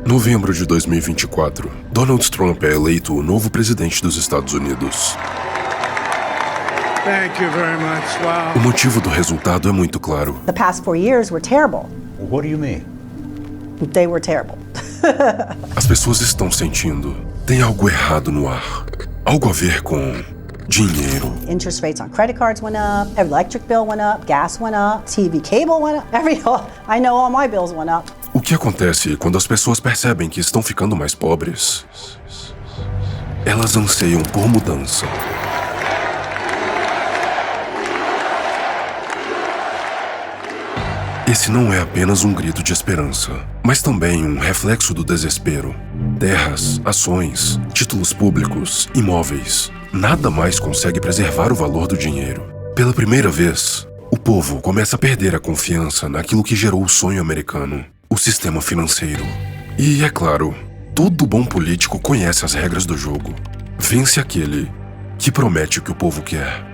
Novembro de 2024. Donald Trump é eleito o novo presidente dos Estados Unidos. Thank you very much. Wow. O motivo do resultado é muito claro. The past 4 years were terrible. What do you mean? They were terrible. As pessoas estão sentindo. Tem algo errado no ar. Algo a ver com dinheiro. Interest rates on credit cards went up, electric bill went up, gas went up, TV cable went up. I know all my bills went up. O que acontece quando as pessoas percebem que estão ficando mais pobres? Elas anseiam por mudança. Esse não é apenas um grito de esperança, mas também um reflexo do desespero. Terras, ações, títulos públicos, imóveis. Nada mais consegue preservar o valor do dinheiro. Pela primeira vez, o povo começa a perder a confiança naquilo que gerou o sonho americano, o sistema financeiro. E, é claro, todo bom político conhece as regras do jogo. Vence aquele que promete o que o povo quer.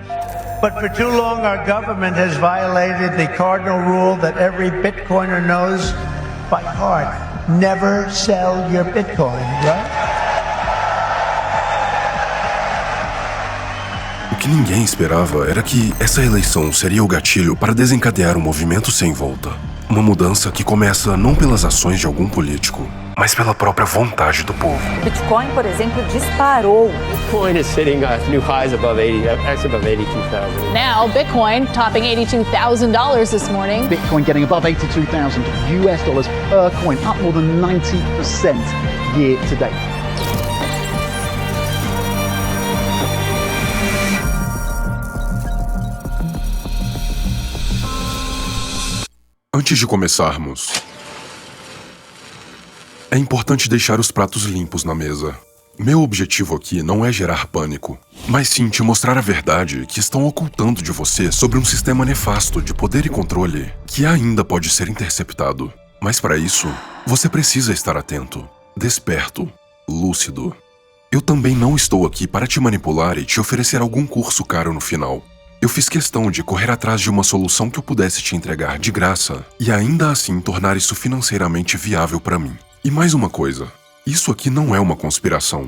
But for too long, our government has violated the cardinal rule that every Bitcoiner knows by heart. Never sell your Bitcoin, right? O que ninguém esperava era que essa eleição seria o gatilho para desencadear um movimento sem volta. Uma mudança que começa não pelas ações de algum político, mas pela própria vontade do povo. Bitcoin, por exemplo, disparou. Bitcoin is sitting at new highs above 82,000. Now, Bitcoin topping $82,000 this morning. Bitcoin getting above $82,000 per coin, up more than 90% year to date. Antes de começarmos, é importante deixar os pratos limpos na mesa. Meu objetivo aqui não é gerar pânico, mas sim te mostrar a verdade que estão ocultando de você sobre um sistema nefasto de poder e controle que ainda pode ser interceptado. Mas para isso, você precisa estar atento, desperto, lúcido. Eu também não estou aqui para te manipular e te oferecer algum curso caro no final. Eu fiz questão de correr atrás de uma solução que eu pudesse te entregar de graça e ainda assim tornar isso financeiramente viável para mim. E mais uma coisa, isso aqui não é uma conspiração,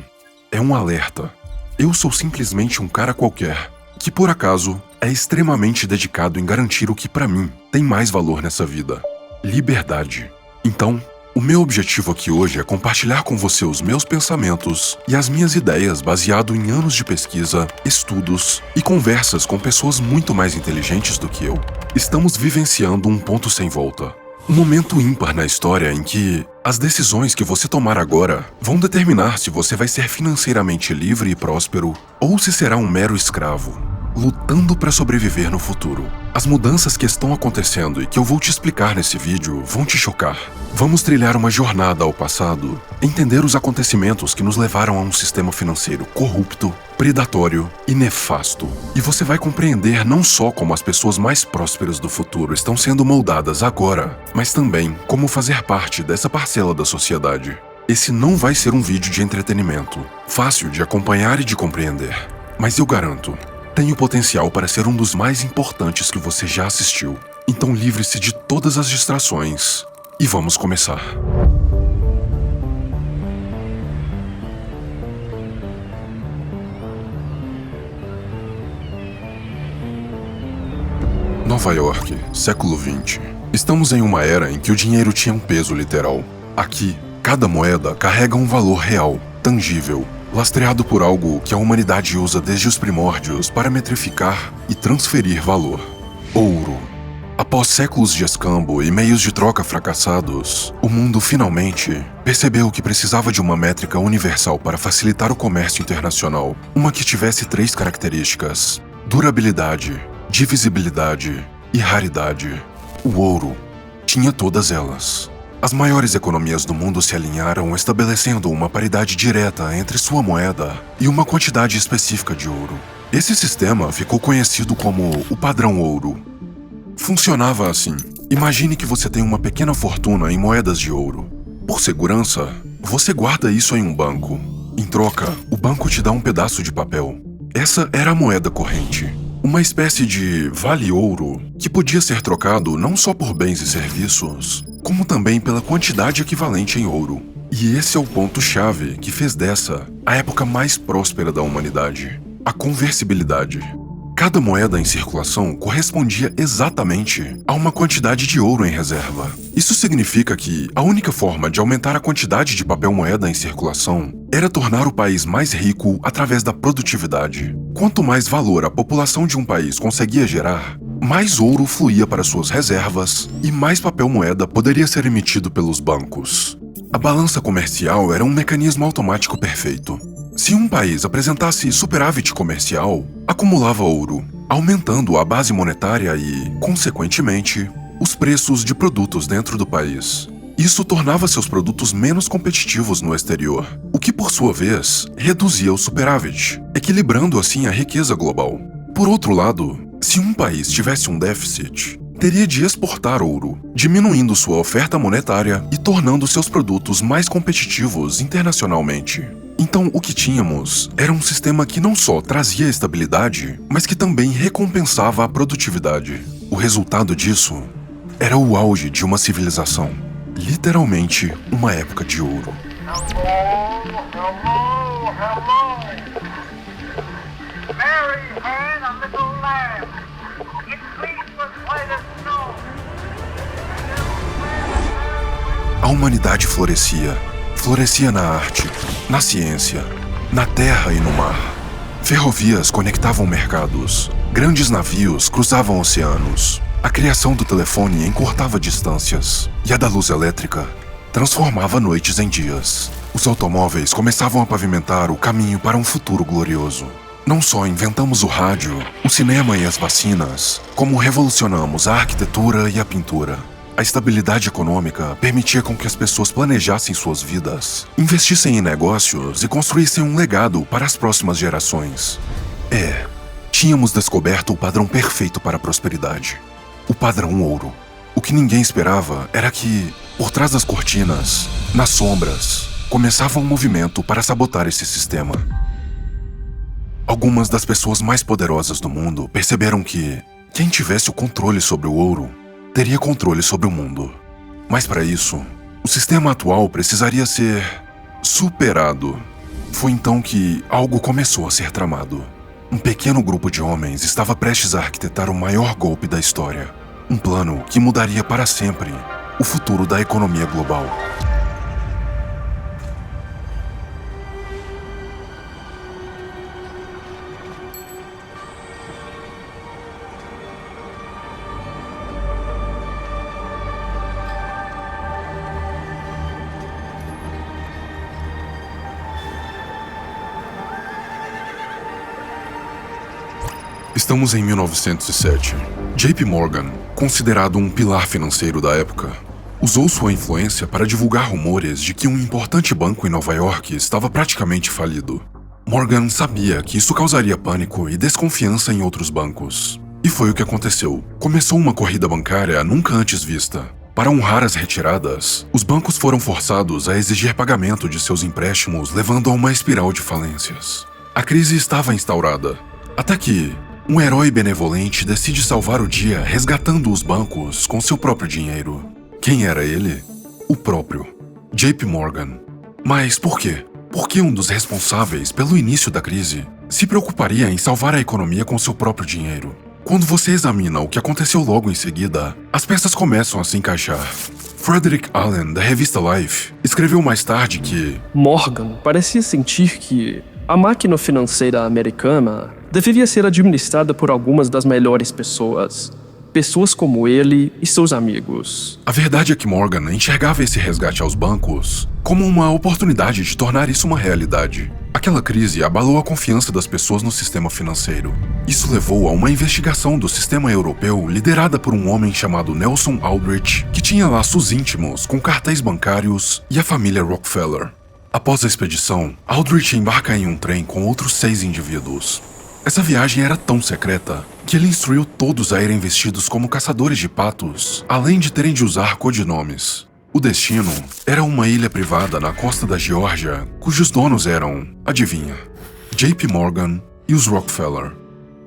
é um alerta. Eu sou simplesmente um cara qualquer, que por acaso é extremamente dedicado em garantir o que para mim tem mais valor nessa vida: liberdade. Então, o meu objetivo aqui hoje é compartilhar com você os meus pensamentos e as minhas ideias baseado em anos de pesquisa, estudos e conversas com pessoas muito mais inteligentes do que eu. Estamos vivenciando um ponto sem volta. Um momento ímpar na história em que as decisões que você tomar agora vão determinar se você vai ser financeiramente livre e próspero ou se será um mero escravo, lutando para sobreviver no futuro. As mudanças que estão acontecendo e que eu vou te explicar nesse vídeo vão te chocar. Vamos trilhar uma jornada ao passado, entender os acontecimentos que nos levaram a um sistema financeiro corrupto, predatório e nefasto. E você vai compreender não só como as pessoas mais prósperas do futuro estão sendo moldadas agora, mas também como fazer parte dessa parcela da sociedade. Esse não vai ser um vídeo de entretenimento, fácil de acompanhar e de compreender. Mas eu garanto, tem o potencial para ser um dos mais importantes que você já assistiu. Então livre-se de todas as distrações e vamos começar. Nova York, século XX. Estamos em uma era em que o dinheiro tinha um peso literal. Aqui, cada moeda carrega um valor real, tangível, lastreado por algo que a humanidade usa desde os primórdios para metrificar e transferir valor: ouro. Após séculos de escambo e meios de troca fracassados, o mundo finalmente percebeu que precisava de uma métrica universal para facilitar o comércio internacional. Uma que tivesse 3 características: durabilidade, divisibilidade e raridade. O ouro tinha todas elas. As maiores economias do mundo se alinharam, estabelecendo uma paridade direta entre sua moeda e uma quantidade específica de ouro. Esse sistema ficou conhecido como o padrão ouro. Funcionava assim: imagine que você tem uma pequena fortuna em moedas de ouro. Por segurança, você guarda isso em um banco. Em troca, o banco te dá um pedaço de papel. Essa era a moeda corrente. Uma espécie de vale-ouro que podia ser trocado não só por bens e serviços, como também pela quantidade equivalente em ouro. E esse é o ponto-chave que fez dessa a época mais próspera da humanidade: a conversibilidade. Cada moeda em circulação correspondia exatamente a uma quantidade de ouro em reserva. Isso significa que a única forma de aumentar a quantidade de papel-moeda em circulação era tornar o país mais rico através da produtividade. Quanto mais valor a população de um país conseguia gerar, mais ouro fluía para suas reservas e mais papel-moeda poderia ser emitido pelos bancos. A balança comercial era um mecanismo automático perfeito. Se um país apresentasse superávit comercial, acumulava ouro, aumentando a base monetária e, consequentemente, os preços de produtos dentro do país. Isso tornava seus produtos menos competitivos no exterior, o que, por sua vez, reduzia o superávit, equilibrando assim a riqueza global. Por outro lado, se um país tivesse um déficit, teria de exportar ouro, diminuindo sua oferta monetária e tornando seus produtos mais competitivos internacionalmente. Então, o que tínhamos era um sistema que não só trazia estabilidade, mas que também recompensava a produtividade. O resultado disso era o auge de uma civilização. Literalmente, uma época de ouro. Mary had a little lamb. Its fleece was white as snow. A humanidade florescia. Florescia na arte, na ciência, na terra e no mar. Ferrovias conectavam mercados. Grandes navios cruzavam oceanos. A criação do telefone encurtava distâncias. E a da luz elétrica transformava noites em dias. Os automóveis começavam a pavimentar o caminho para um futuro glorioso. Não só inventamos o rádio, o cinema e as vacinas, como revolucionamos a arquitetura e a pintura. A estabilidade econômica permitia com que as pessoas planejassem suas vidas, investissem em negócios e construíssem um legado para as próximas gerações. Tínhamos descoberto o padrão perfeito para a prosperidade. O padrão ouro. O que ninguém esperava era que, por trás das cortinas, nas sombras, começava um movimento para sabotar esse sistema. Algumas das pessoas mais poderosas do mundo perceberam que quem tivesse o controle sobre o ouro teria controle sobre o mundo. Mas para isso, o sistema atual precisaria ser superado. Foi então que algo começou a ser tramado. Um pequeno grupo de homens estava prestes a arquitetar o maior golpe da história. Um plano que mudaria para sempre o futuro da economia global. Estamos em 1907. JP Morgan, considerado um pilar financeiro da época, usou sua influência para divulgar rumores de que um importante banco em Nova York estava praticamente falido. Morgan sabia que isso causaria pânico e desconfiança em outros bancos. E foi o que aconteceu. Começou uma corrida bancária nunca antes vista. Para honrar as retiradas, os bancos foram forçados a exigir pagamento de seus empréstimos, levando a uma espiral de falências. A crise estava instaurada, até que um herói benevolente decide salvar o dia resgatando os bancos com seu próprio dinheiro. Quem era ele? O próprio JP Morgan. Mas por quê? Por que um dos responsáveis pelo início da crise se preocuparia em salvar a economia com seu próprio dinheiro? Quando você examina o que aconteceu logo em seguida, as peças começam a se encaixar. Frederick Allen, da revista Life, escreveu mais tarde que Morgan parecia sentir que a máquina financeira americana deveria ser administrada por algumas das melhores pessoas. Pessoas como ele e seus amigos. A verdade é que Morgan enxergava esse resgate aos bancos como uma oportunidade de tornar isso uma realidade. Aquela crise abalou a confiança das pessoas no sistema financeiro. Isso levou a uma investigação do sistema europeu liderada por um homem chamado Nelson Aldrich, que tinha laços íntimos com cartéis bancários e a família Rockefeller. Após a expedição, Aldrich embarca em um trem com outros 6 indivíduos. Essa viagem era tão secreta que ele instruiu todos a irem vestidos como caçadores de patos, além de terem de usar codinomes. O destino era uma ilha privada na costa da Geórgia, cujos donos eram, adivinha, JP Morgan e os Rockefeller.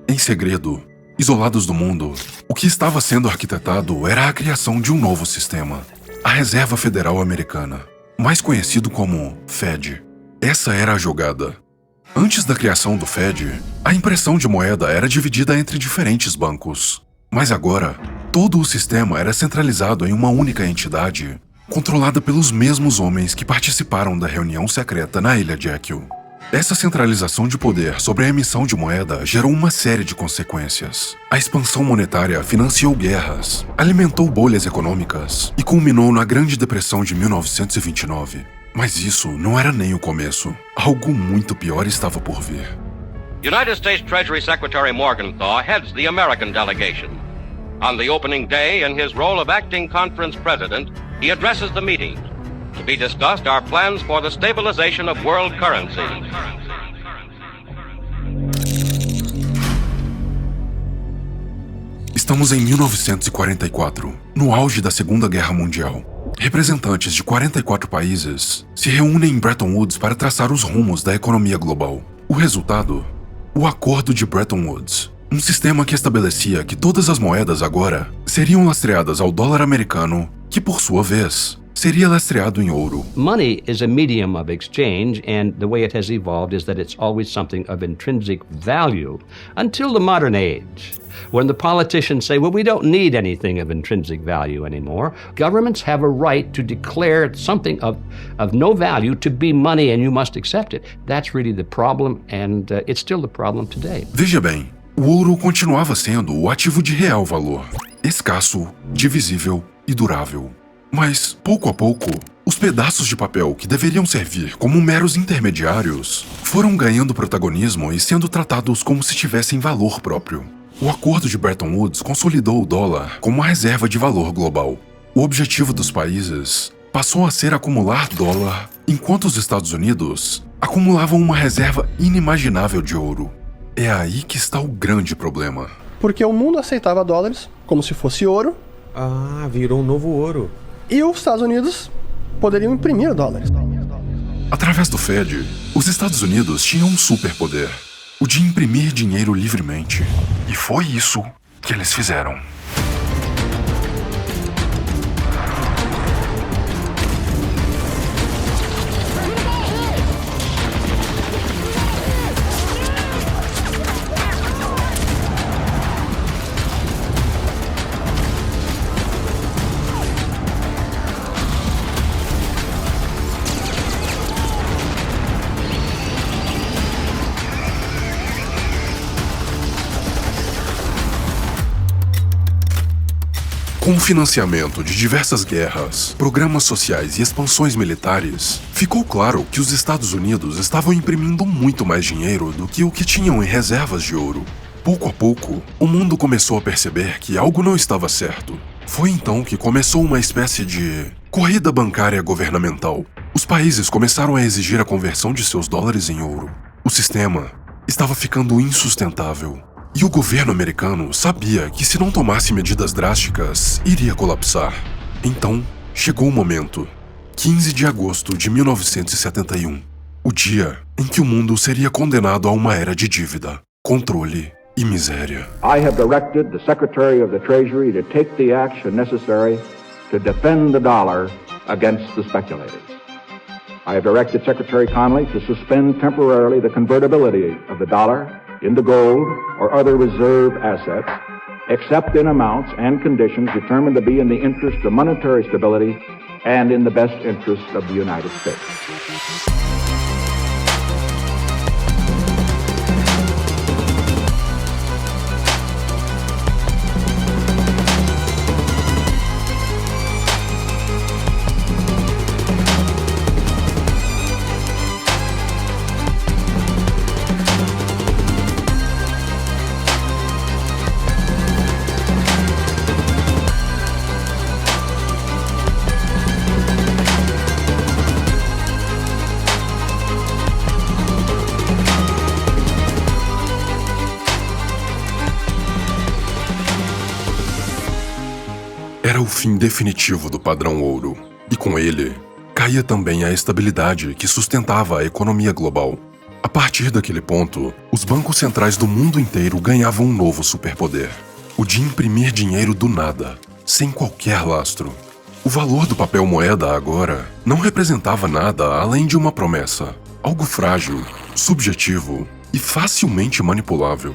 Em segredo, isolados do mundo, o que estava sendo arquitetado era a criação de um novo sistema, a Reserva Federal Americana. mais conhecido como Fed. Essa era a jogada. Antes da criação do Fed, a impressão de moeda era dividida entre diferentes bancos. Mas agora, todo o sistema era centralizado em uma única entidade, controlada pelos mesmos homens que participaram da reunião secreta na Ilha Jekyll. Essa centralização de poder sobre a emissão de moeda gerou uma série de consequências. A expansão monetária financiou guerras, alimentou bolhas econômicas e culminou na Grande Depressão de 1929. Mas isso não era nem o começo. Algo muito pior estava por vir. United States Treasury Secretary Morgenthau heads the American delegation. On the opening day, in his role of acting conference president, he addresses the meeting. To be discussed are plans for the stabilization of world currency. Estamos em 1944, no auge da Segunda Guerra Mundial. Representantes de 44 países se reúnem em Bretton Woods para traçar os rumos da economia global. O resultado? O Acordo de Bretton Woods. Um sistema que estabelecia que todas as moedas agora seriam lastreadas ao dólar americano, que por sua vez seria lastreado em ouro. Money is a medium of exchange, and the way it has evolved is that it's always something of intrinsic value until the modern age, when the politicians say, well, we don't need anything of intrinsic value anymore. Governments have a right to declare something of no value to be money, and you must accept it. That's really the problem, and it's still the problem today. Veja bem, o ouro continuava sendo o ativo de real valor, escasso, divisível e durável. Mas, pouco a pouco, os pedaços de papel que deveriam servir como meros intermediários foram ganhando protagonismo e sendo tratados como se tivessem valor próprio. O Acordo de Bretton Woods consolidou o dólar como uma reserva de valor global. O objetivo dos países passou a ser acumular dólar, enquanto os Estados Unidos acumulavam uma reserva inimaginável de ouro. É aí que está o grande problema. Porque o mundo aceitava dólares como se fosse ouro. Ah, virou um novo ouro. E os Estados Unidos poderiam imprimir dólares. Através do Fed, os Estados Unidos tinham um superpoder, o de imprimir dinheiro livremente. E foi isso que eles fizeram. Com o financiamento de diversas guerras, programas sociais e expansões militares, ficou claro que os Estados Unidos estavam imprimindo muito mais dinheiro do que o que tinham em reservas de ouro. Pouco a pouco, o mundo começou a perceber que algo não estava certo. Foi então que começou uma espécie de corrida bancária governamental. Os países começaram a exigir a conversão de seus dólares em ouro. O sistema estava ficando insustentável. E o governo americano sabia que se não tomasse medidas drásticas, iria colapsar. Então, chegou o momento. 15 de agosto de 1971. O dia em que o mundo seria condenado a uma era de dívida, controle e miséria. I have directed the Secretary of the Treasury to take the action necessary to defend the dollar against the speculators. I have directed Secretary Connally to suspend temporarily the convertibility of the dollar into gold or other reserve assets, except in amounts and conditions determined to be in the interest of monetary stability and in the best interest of the United States. Era o fim definitivo do padrão ouro, e com ele, caía também a estabilidade que sustentava a economia global. A partir daquele ponto, os bancos centrais do mundo inteiro ganhavam um novo superpoder, o de imprimir dinheiro do nada, sem qualquer lastro. O valor do papel moeda agora não representava nada além de uma promessa, algo frágil, subjetivo e facilmente manipulável.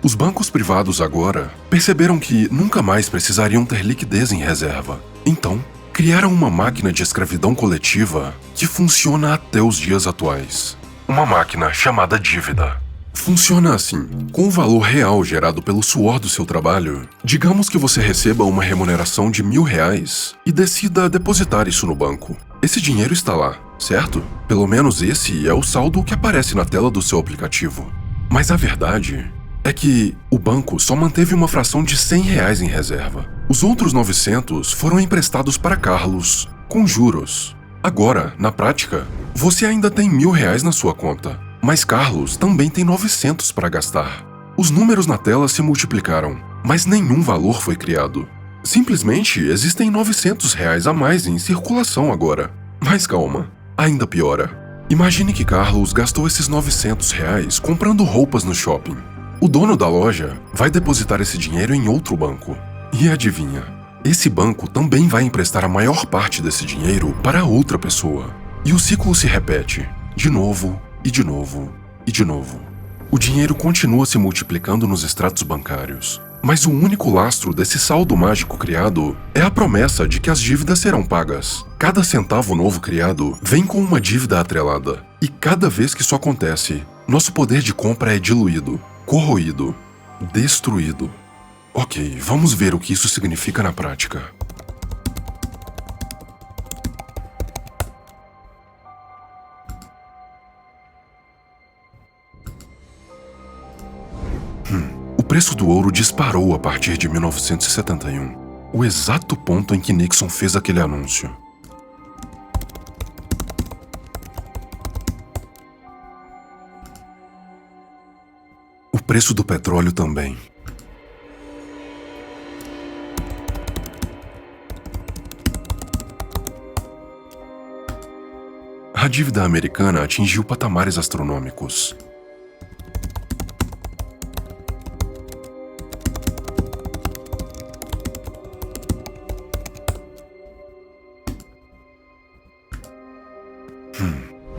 Os bancos privados agora perceberam que nunca mais precisariam ter liquidez em reserva. Então, criaram uma máquina de escravidão coletiva que funciona até os dias atuais. Uma máquina chamada dívida. Funciona assim: com o valor real gerado pelo suor do seu trabalho, digamos que você receba uma remuneração de R$1.000 e decida depositar isso no banco. Esse dinheiro está lá, certo? Pelo menos esse é o saldo que aparece na tela do seu aplicativo. Mas a verdade é que o banco só manteve uma fração de R$100 em reserva. Os outros 900 foram emprestados para Carlos, com juros. Agora, na prática, você ainda tem R$1.000 na sua conta. Mas Carlos também tem 900 para gastar. Os números na tela se multiplicaram, mas nenhum valor foi criado. Simplesmente existem R$900 a mais em circulação agora. Mas calma, ainda piora. Imagine que Carlos gastou esses R$900 comprando roupas no shopping. O dono da loja vai depositar esse dinheiro em outro banco. E adivinha, esse banco também vai emprestar a maior parte desse dinheiro para outra pessoa. E o ciclo se repete, de novo, e de novo, e de novo. O dinheiro continua se multiplicando nos extratos bancários, mas o único lastro desse saldo mágico criado é a promessa de que as dívidas serão pagas. Cada centavo novo criado vem com uma dívida atrelada, e cada vez que isso acontece, nosso poder de compra é diluído, corroído, destruído. Ok, vamos ver o que isso significa na prática. O preço do ouro disparou a partir de 1971, o exato ponto em que Nixon fez aquele anúncio. O preço do petróleo também. A dívida americana atingiu patamares astronômicos.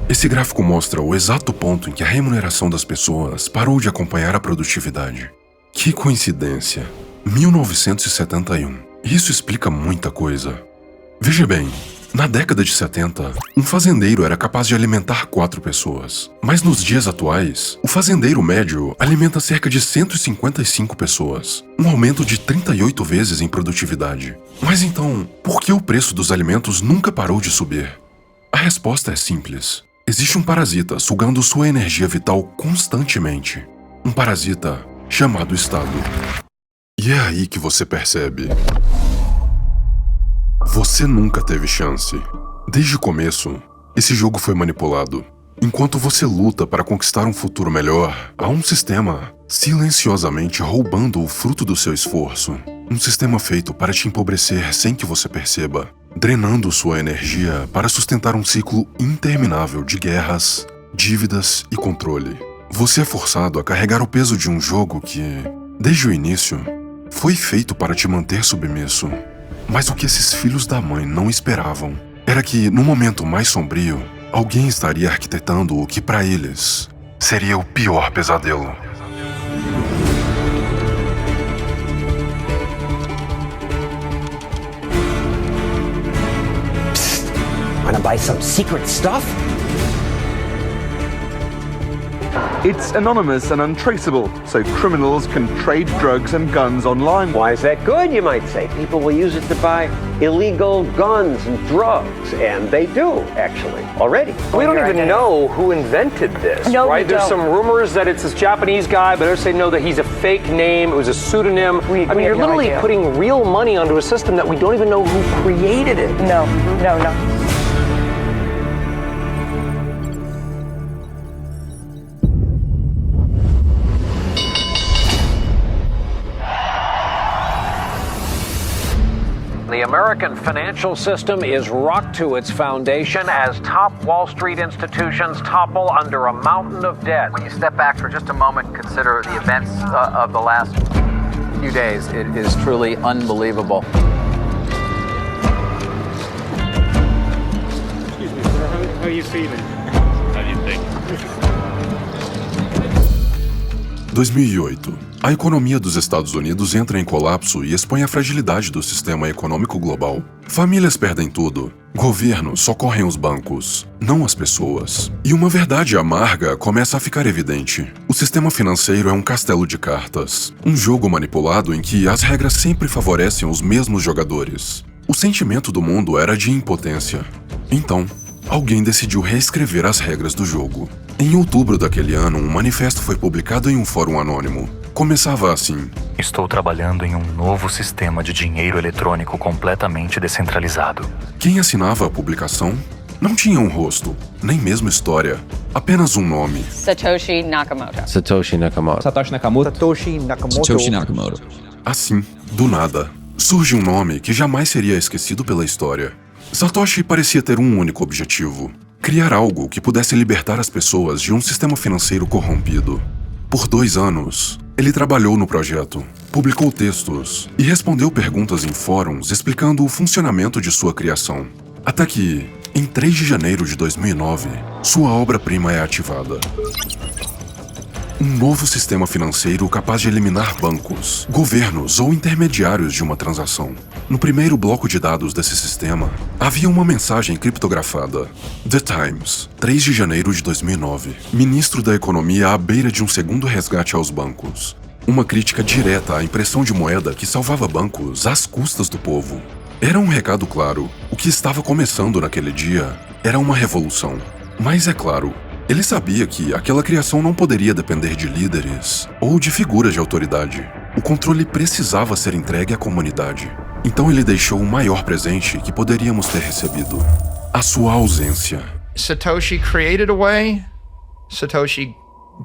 Esse gráfico mostra o exato ponto em que a remuneração das pessoas parou de acompanhar a produtividade. Que coincidência! 1971. Isso explica muita coisa. Veja bem, na década de 70, um fazendeiro era capaz de alimentar 4 pessoas. Mas nos dias atuais, o fazendeiro médio alimenta cerca de 155 pessoas. Um aumento de 38 vezes em produtividade. Mas então, por que o preço dos alimentos nunca parou de subir? A resposta é simples. Existe um parasita sugando sua energia vital constantemente. Um parasita chamado Estado. E é aí que você percebe. Você nunca teve chance. Desde o começo, esse jogo foi manipulado. Enquanto você luta para conquistar um futuro melhor, há um sistema silenciosamente roubando o fruto do seu esforço. Um sistema feito para te empobrecer sem que você perceba, drenando sua energia para sustentar um ciclo interminável de guerras, dívidas e controle. Você é forçado a carregar o peso de um jogo que, desde o início, foi feito para te manter submisso. Mas o que esses filhos da mãe não esperavam era que, no momento mais sombrio, alguém estaria arquitetando o que para eles seria o pior pesadelo. Wanna buy some secret stuff? It's anonymous and untraceable, so criminals can trade drugs and guns online. Why is that good, you might say? People will use it to buy illegal guns and drugs, and they do, actually, already. We don't even know who invented this, no, right? There's don't. some rumors that it's this Japanese guy, but others say no, that he's a fake name, it was a pseudonym. We I mean, you're have no literally idea. putting real money onto a system that we don't even know who created it. No. The American financial system is rocked to its foundation as top Wall Street institutions topple under a mountain of debt. When you step back for just a moment and consider the events of the last few days, it is truly unbelievable. you feeling? How do you think? 2008. A economia dos Estados Unidos entra em colapso e expõe a fragilidade do sistema econômico global. Famílias perdem tudo. Governos socorrem os bancos, não as pessoas. E uma verdade amarga começa a ficar evidente. O sistema financeiro é um castelo de cartas. Um jogo manipulado em que as regras sempre favorecem os mesmos jogadores. O sentimento do mundo era de impotência. Então, alguém decidiu reescrever as regras do jogo. Em outubro daquele ano, um manifesto foi publicado em um fórum anônimo. Começava assim: Estou trabalhando em um novo sistema de dinheiro eletrônico completamente descentralizado. Quem assinava a publicação não tinha um rosto, nem mesmo história, apenas um nome. Satoshi Nakamoto. Satoshi Nakamoto. Satoshi Nakamoto. Satoshi Nakamoto. Satoshi Nakamoto. Assim, do nada, surge um nome que jamais seria esquecido pela história. Satoshi parecia ter um único objetivo: criar algo que pudesse libertar as pessoas de um sistema financeiro corrompido. Por 2 anos, ele trabalhou no projeto, publicou textos e respondeu perguntas em fóruns explicando o funcionamento de sua criação. Até que, em 3 de janeiro de 2009, sua obra-prima é ativada. Um novo sistema financeiro capaz de eliminar bancos, governos ou intermediários de uma transação. No primeiro bloco de dados desse sistema, havia uma mensagem criptografada. The Times, 3 de janeiro de 2009. Ministro da Economia à beira de um segundo resgate aos bancos. Uma crítica direta à impressão de moeda que salvava bancos às custas do povo. Era um recado claro. O que estava começando naquele dia era uma revolução. Mas é claro, ele sabia que aquela criação não poderia depender de líderes ou de figuras de autoridade. O controle precisava ser entregue à comunidade. Então ele deixou o maior presente que poderíamos ter recebido: a sua ausência. Satoshi created a way, Satoshi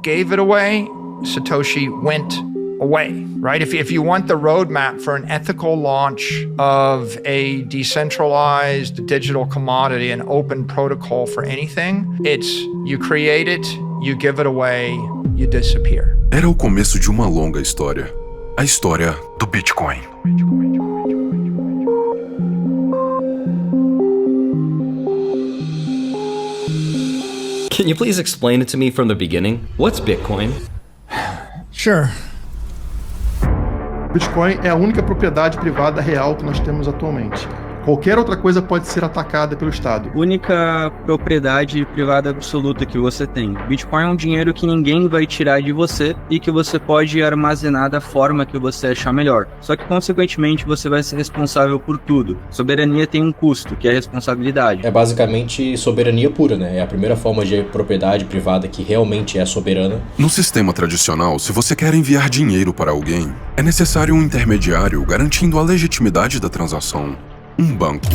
gave it away, Satoshi went away, right? If you want the roadmap for an ethical launch of a decentralized digital commodity, an open protocol for anything, it's you create it, you give it away, you disappear. Era o começo de uma longa história. A história do Bitcoin. Can you please explain it to me from the beginning? What's Bitcoin? Sure. Bitcoin é a única propriedade privada real que nós temos atualmente. Qualquer outra coisa pode ser atacada pelo Estado. Única propriedade privada absoluta que você tem. Bitcoin é um dinheiro que ninguém vai tirar de você e que você pode armazenar da forma que você achar melhor. Só que, consequentemente, você vai ser responsável por tudo. Soberania tem um custo, que é a responsabilidade. É basicamente soberania pura, né? É a primeira forma de propriedade privada que realmente é soberana. No sistema tradicional, se você quer enviar dinheiro para alguém, é necessário um intermediário garantindo a legitimidade da transação. Um banco.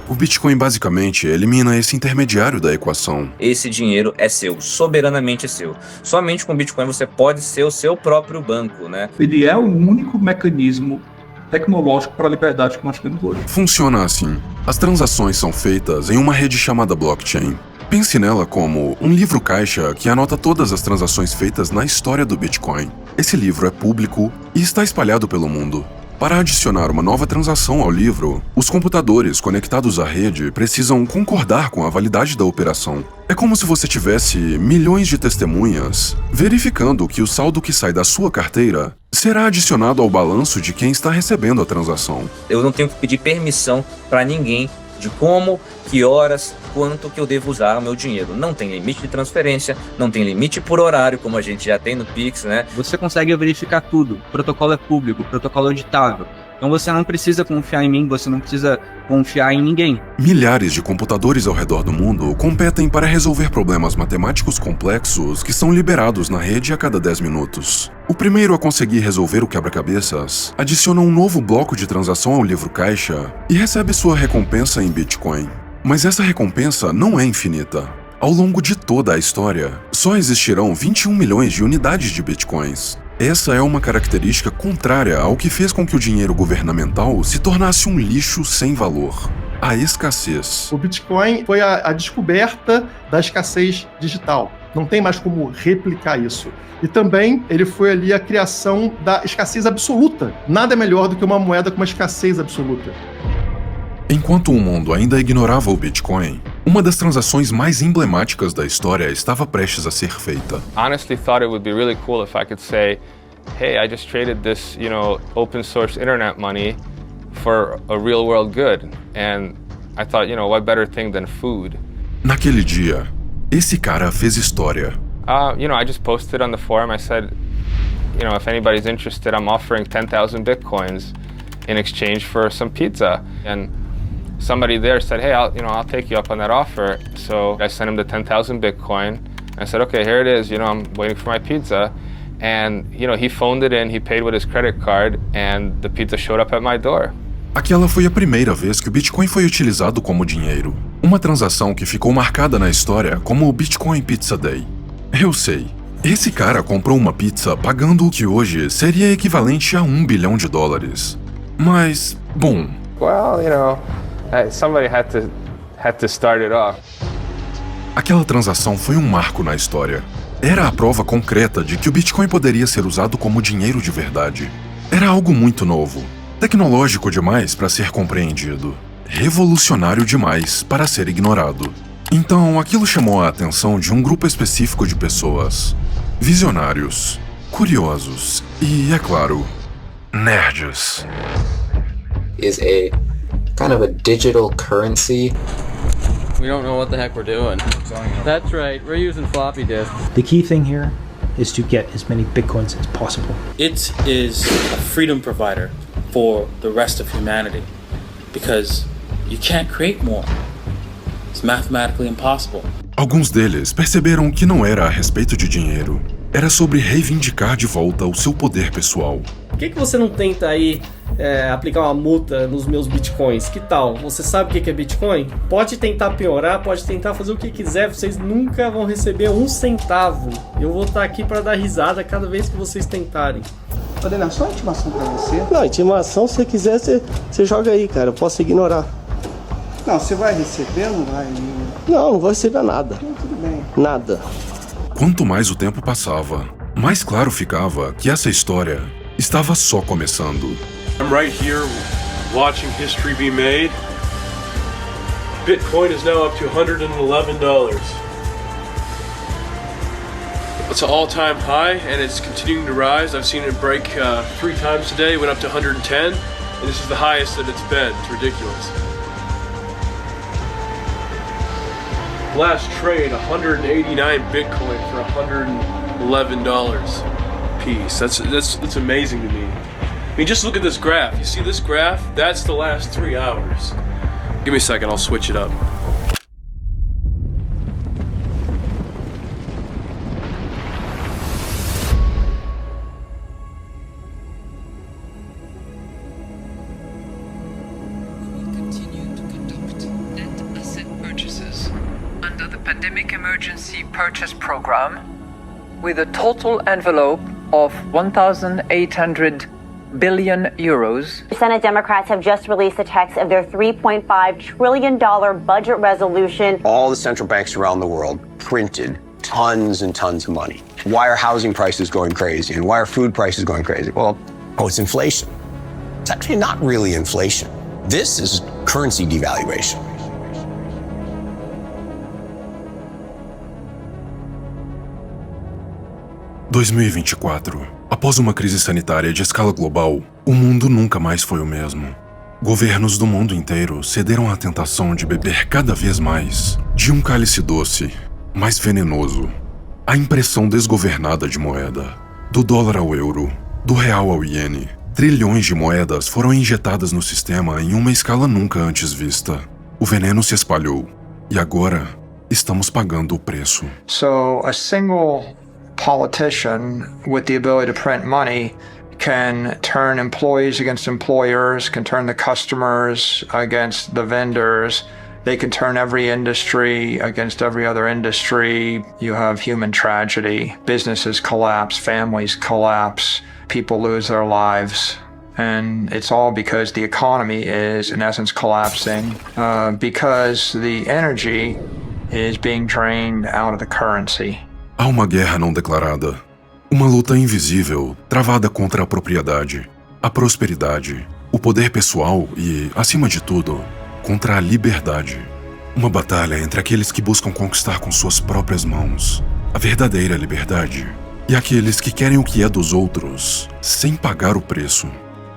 O Bitcoin basicamente elimina esse intermediário da equação. Esse dinheiro é seu, soberanamente seu. Somente com o Bitcoin você pode ser o seu próprio banco, né? Ele é o único mecanismo tecnológico para a liberdade que nós temos hoje. Funciona assim. As transações são feitas em uma rede chamada blockchain. Pense nela como um livro-caixa que anota todas as transações feitas na história do Bitcoin. Esse livro é público e está espalhado pelo mundo. Para adicionar uma nova transação ao livro, os computadores conectados à rede precisam concordar com a validade da operação. É como se você tivesse milhões de testemunhas verificando que o saldo que sai da sua carteira será adicionado ao balanço de quem está recebendo a transação. Eu não tenho que pedir permissão para ninguém de como, que horas, quanto que eu devo usar o meu dinheiro. Não tem limite de transferência, não tem limite por horário, como a gente já tem no Pix, né? Você consegue verificar tudo. O protocolo é público, o protocolo é auditável. Então você não precisa confiar em mim, você não precisa confiar em ninguém. Milhares de computadores ao redor do mundo competem para resolver problemas matemáticos complexos que são liberados na rede a cada 10 minutos. O primeiro a conseguir resolver o quebra-cabeças adiciona um novo bloco de transação ao livro-caixa e recebe sua recompensa em Bitcoin. Mas essa recompensa não é infinita. Ao longo de toda a história, só existirão 21 milhões de unidades de Bitcoins. Essa é uma característica contrária ao que fez com que o dinheiro governamental se tornasse um lixo sem valor: a escassez. O Bitcoin foi a descoberta da escassez digital. Não tem mais como replicar isso. E também ele foi ali a criação da escassez absoluta. Nada é melhor do que uma moeda com uma escassez absoluta. Enquanto o mundo ainda ignorava o Bitcoin, Uma das transações mais emblemáticas da história estava prestes a ser feita. Honestly thought it would be really cool if I could say, hey, I just traded this, open source internet money for a real world good. And I thought, what better thing than food? Naquele dia, esse cara fez história. I just posted on the forum. I said, if anybody's interested, I'm offering 10,000 Bitcoins in exchange for some pizza. And somebody there said, hey, I'll take you up on that offer. So I sent him the 10,000 Bitcoin. I said, okay, here it is. I'm waiting for my pizza. And, he phoned it in, he paid with his credit card, and the pizza showed up at my door. Aquela foi a primeira vez que o Bitcoin foi utilizado como dinheiro. Uma transação que ficou marcada na história como o Bitcoin Pizza Day. Eu sei, esse cara comprou uma pizza pagando o que hoje seria equivalente a $1 bilhão. Mas, bom... Well, somebody had to start it off. Aquela transação foi um marco na história. Era a prova concreta de que o Bitcoin poderia ser usado como dinheiro de verdade. Era algo muito novo. Tecnológico demais para ser compreendido. Revolucionário demais para ser ignorado. Então, aquilo chamou a atenção de um grupo específico de pessoas. Visionários, curiosos e, é claro, nerds. Is a kind of a digital currency. We don't know what the heck we're doing. That's right, we're using floppy disks. The key thing here is to get as many Bitcoins as possible. It is a freedom provider for the rest of humanity because you can't create more. It's mathematically impossible. Alguns deles perceberam que não era a respeito de dinheiro. Era sobre reivindicar de volta o seu poder pessoal. Por que você não tenta aí aplicar uma multa nos meus bitcoins? Que tal? Você sabe o que é Bitcoin? Pode tentar piorar, pode tentar fazer o que quiser, vocês nunca vão receber um centavo. Eu vou estar aqui para dar risada cada vez que vocês tentarem. Adriano, só uma intimação pra você. Não, intimação, se você quiser, você joga aí, cara. Eu posso ignorar. Não, você vai receber ou não vai? Não vou receber nada. Não, tudo bem. Nada. Quanto mais o tempo passava, mais claro ficava que essa história estava só começando. I'm right here watching history be made. Bitcoin is now up to $111. It's an all-time high, and it's continuing to rise. I've seen it break 3 times today. It went up to 110, and this is the highest that it's been. It's ridiculous. Last trade, 189 Bitcoin for $111 piece. That's amazing to me. I mean, just look at this graph. You see this graph? That's the last 3 hours. Give me a second, I'll switch it up. Pandemic Emergency Purchase Program with a total envelope of 1,800 billion euros. Senate Democrats have just released the text of their $3.5 trillion budget resolution. All the central banks around the world printed tons and tons of money. Why are housing prices going crazy? And why are food prices going crazy? Well, it's inflation. It's actually not really inflation. This is currency devaluation. Em 2024, após uma crise sanitária de escala global, o mundo nunca mais foi o mesmo. Governos do mundo inteiro cederam à tentação de beber cada vez mais de um cálice doce, mais venenoso. A impressão desgovernada de moeda, do dólar ao euro, do real ao iene. Trilhões de moedas foram injetadas no sistema em uma escala nunca antes vista. O veneno se espalhou, e agora estamos pagando o preço. So a single politician with the ability to print money can turn employees against employers, can turn the customers against the vendors. They can turn every industry against every other industry. You have human tragedy. Businesses collapse, families collapse, people lose their lives. And it's all because the economy is, in essence, collapsing because the energy is being drained out of the currency. Há uma guerra não declarada. Uma luta invisível, travada contra a propriedade, a prosperidade, o poder pessoal e, acima de tudo, contra a liberdade. Uma batalha entre aqueles que buscam conquistar com suas próprias mãos a verdadeira liberdade e aqueles que querem o que é dos outros sem pagar o preço.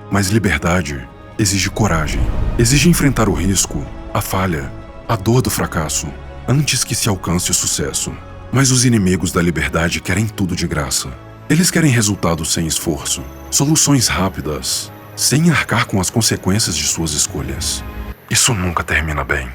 Mas liberdade exige coragem, exige enfrentar o risco, a falha, a dor do fracasso, antes que se alcance o sucesso. Mas os inimigos da liberdade querem tudo de graça. Eles querem resultados sem esforço, soluções rápidas, sem arcar com as consequências de suas escolhas. Isso nunca termina bem.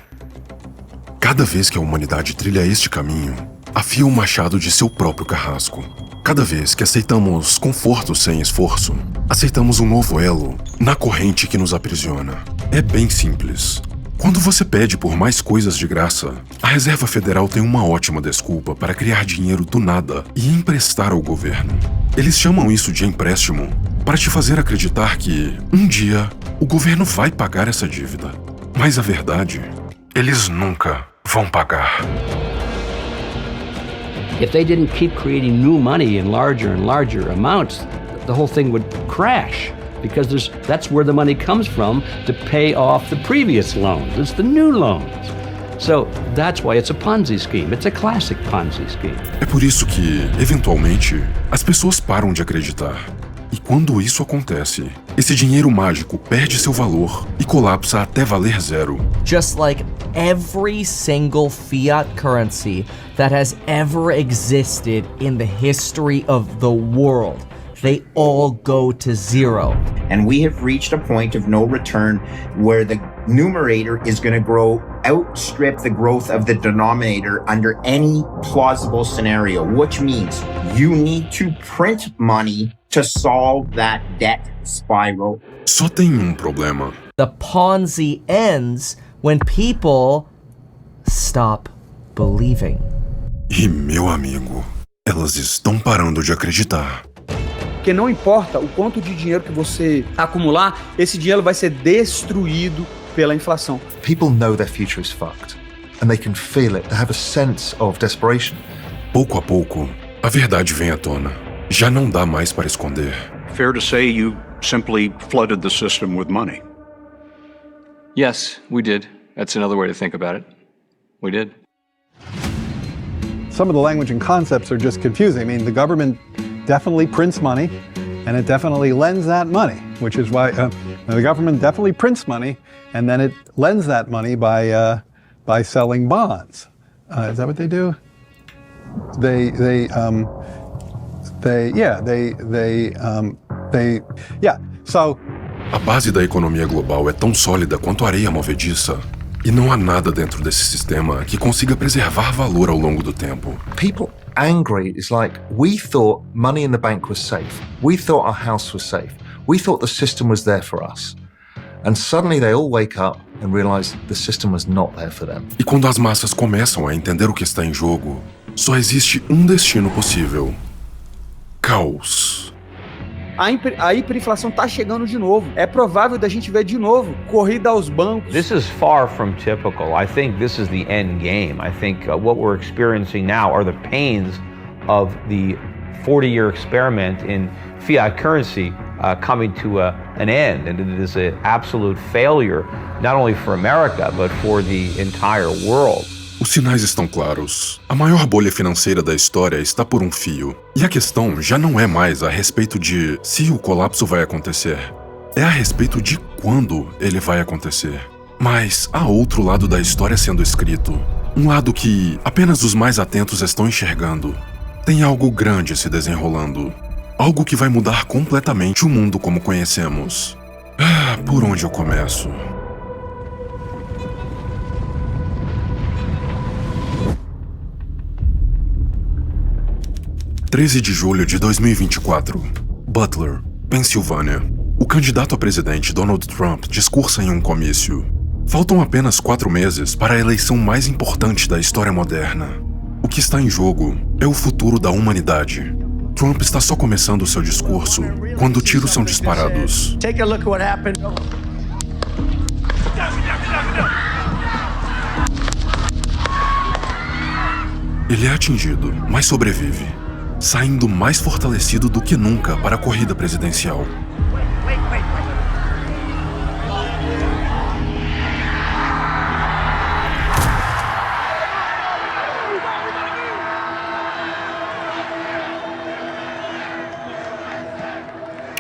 Cada vez que a humanidade trilha este caminho, afia o machado de seu próprio carrasco. Cada vez que aceitamos conforto sem esforço, aceitamos um novo elo na corrente que nos aprisiona. É bem simples. Quando você pede por mais coisas de graça, a Reserva Federal tem uma ótima desculpa para criar dinheiro do nada e emprestar ao governo. Eles chamam isso de empréstimo para te fazer acreditar que, um dia, o governo vai pagar essa dívida. Mas a verdade, eles nunca vão pagar. If they didn't keep creating new money in larger and larger amounts, the whole thing would crash. Because that's where the money comes from to pay off the previous loans. It's the new loans. So that's why it's a Ponzi scheme. It's a classic Ponzi scheme. É por isso que, eventualmente, as pessoas param de acreditar. E quando isso acontece, esse dinheiro mágico perde seu valor e colapsa até valer zero. Just like every single fiat currency that has ever existed in the history of the world. They all go to zero. And we have reached a point of no return where the numerator is going to outstrip the growth of the denominator under any plausible scenario, which means you need to print money to solve that debt spiral. Só tem problema. The Ponzi ends when people stop believing. E, meu amigo, elas estão parando de acreditar. Porque não importa o quanto de dinheiro que você acumular, esse dinheiro vai ser destruído pela inflação. People know their future is fucked, and they can feel it. They have a sense of desperation. Pouco a pouco, a verdade vem à tona. Já não dá mais para esconder. Fair to say you simply flooded the system with money. Yes, we did. That's another way to think about it. We did. Some of the language and concepts are just confusing. I mean, the government definitely prints money, and it definitely lends that money, which is why the government definitely prints money, and then it lends that money by selling bonds. Is that what they do? So. A base da economia global é tão sólida quanto areia movediça. E não há nada dentro desse sistema que consiga preservar valor ao longo do tempo. People angry is like, we thought money in the bank was safe. We thought our house was safe. We thought the system was there for us. And suddenly they all wake up and realize the system was not there for them. E quando as massas começam a entender o que está em jogo, só existe um destino possível: caos. A hiperinflação tá chegando de novo. É provável da gente ver de novo corrida aos bancos. This is far from typical. I think this is the end game. I think what we're experiencing now are the pains of the 40-year experiment in fiat currency coming to an end. And it is an absolute failure, not only for America, but for the entire world. Os sinais estão claros. A maior bolha financeira da história está por um fio. E a questão já não é mais a respeito de se o colapso vai acontecer. É a respeito de quando ele vai acontecer. Mas há outro lado da história sendo escrito. Um lado que apenas os mais atentos estão enxergando. Tem algo grande se desenrolando. Algo que vai mudar completamente o mundo como conhecemos. Por onde eu começo? 13 de julho de 2024, Butler, Pensilvânia. O candidato a presidente Donald Trump discursa em um comício. Faltam apenas 4 meses para a eleição mais importante da história moderna. O que está em jogo é o futuro da humanidade. Trump está só começando seu discurso quando tiros são disparados. Take a look at what happened. Ele é atingido, mas sobrevive, saindo mais fortalecido do que nunca para a corrida presidencial.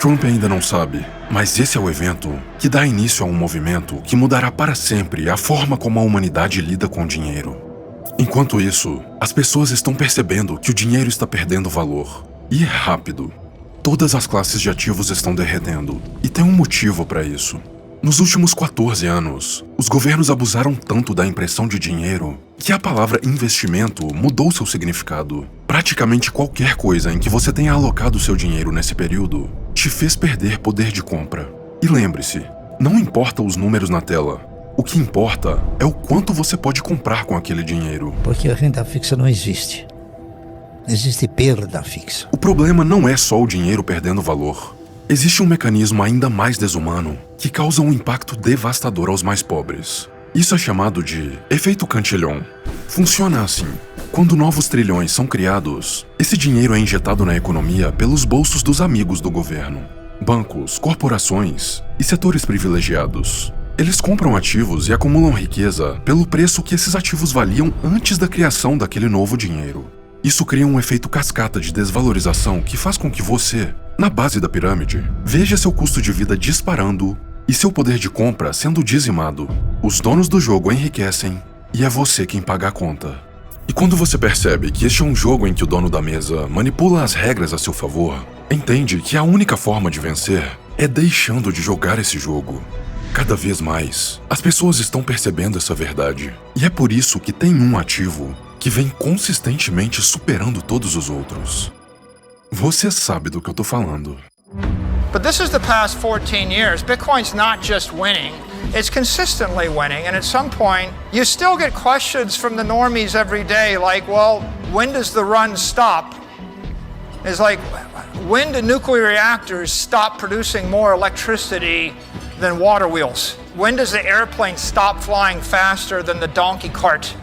Trump ainda não sabe, mas esse é o evento que dá início a um movimento que mudará para sempre a forma como a humanidade lida com dinheiro. Enquanto isso, as pessoas estão percebendo que o dinheiro está perdendo valor. E é rápido. Todas as classes de ativos estão derretendo, e tem um motivo para isso. Nos últimos 14 anos, os governos abusaram tanto da impressão de dinheiro que a palavra investimento mudou seu significado. Praticamente qualquer coisa em que você tenha alocado seu dinheiro nesse período te fez perder poder de compra. E lembre-se, não importa os números na tela, o que importa é o quanto você pode comprar com aquele dinheiro. Porque a renda fixa não existe. Existe perda fixa. O problema não é só o dinheiro perdendo valor. Existe um mecanismo ainda mais desumano que causa um impacto devastador aos mais pobres. Isso é chamado de efeito Cantillon. Funciona assim. Quando novos trilhões são criados, esse dinheiro é injetado na economia pelos bolsos dos amigos do governo. Bancos, corporações e setores privilegiados. Eles compram ativos e acumulam riqueza pelo preço que esses ativos valiam antes da criação daquele novo dinheiro. Isso cria um efeito cascata de desvalorização que faz com que você, na base da pirâmide, veja seu custo de vida disparando e seu poder de compra sendo dizimado. Os donos do jogo enriquecem e é você quem paga a conta. E quando você percebe que este é um jogo em que o dono da mesa manipula as regras a seu favor, entende que a única forma de vencer é deixando de jogar esse jogo. Cada vez mais, as pessoas estão percebendo essa verdade. E é por isso que tem um ativo que vem consistentemente superando todos os outros. Você sabe do que eu tô falando. But this is the past 14 years. Bitcoin's not just winning, it's consistently winning. And at some point, you still get questions from the normies every day like, well, when does the run stop? It's like, when do nuclear reactors stop producing more electricity than water wheels? When does the airplane stop flying faster than the donkey cart?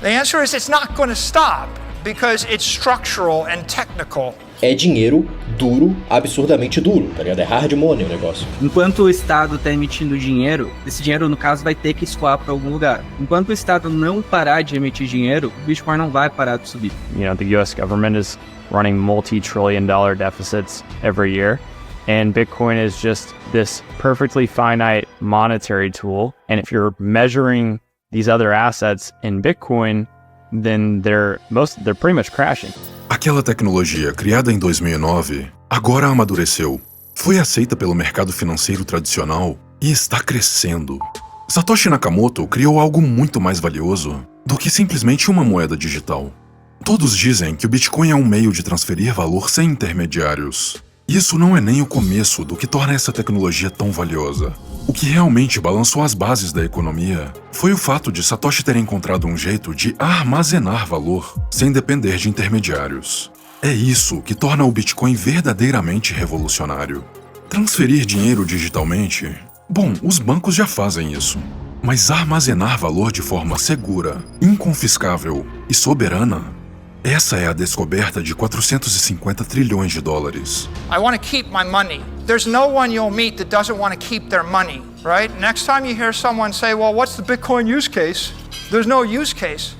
The answer is it's not going to stop because it's structural and technical. É dinheiro duro, absurdamente duro, tá ligado? É hard money o negócio. Enquanto o Estado tá emitindo dinheiro, esse dinheiro, no caso, vai ter que escoar para algum lugar. Enquanto o Estado não parar de emitir dinheiro, o Bitcoin não vai parar de subir. You know, the US government is running multi-trillion-dollar deficits every year. And Bitcoin is just this perfectly finite monetary tool. And if you're measuring these other assets in Bitcoin, then they're pretty much crashing. Aquela tecnologia criada em 2009 agora amadureceu, foi aceita pelo mercado financeiro tradicional e está crescendo. Satoshi Nakamoto criou algo muito mais valioso do que simplesmente uma moeda digital. Todos dizem que o Bitcoin é um meio de transferir valor sem intermediários. Isso não é nem o começo do que torna essa tecnologia tão valiosa. O que realmente balançou as bases da economia foi o fato de Satoshi ter encontrado um jeito de armazenar valor sem depender de intermediários. É isso que torna o Bitcoin verdadeiramente revolucionário. Transferir dinheiro digitalmente? Bom, os bancos já fazem isso. Mas armazenar valor de forma segura, inconfiscável e soberana? Essa é a descoberta de 450 trilhões de dólares. I want to keep my money. There's no one you'll meet that doesn't want to keep their money, right? Next time you hear someone say, well, what's the Bitcoin use case? There's no use case.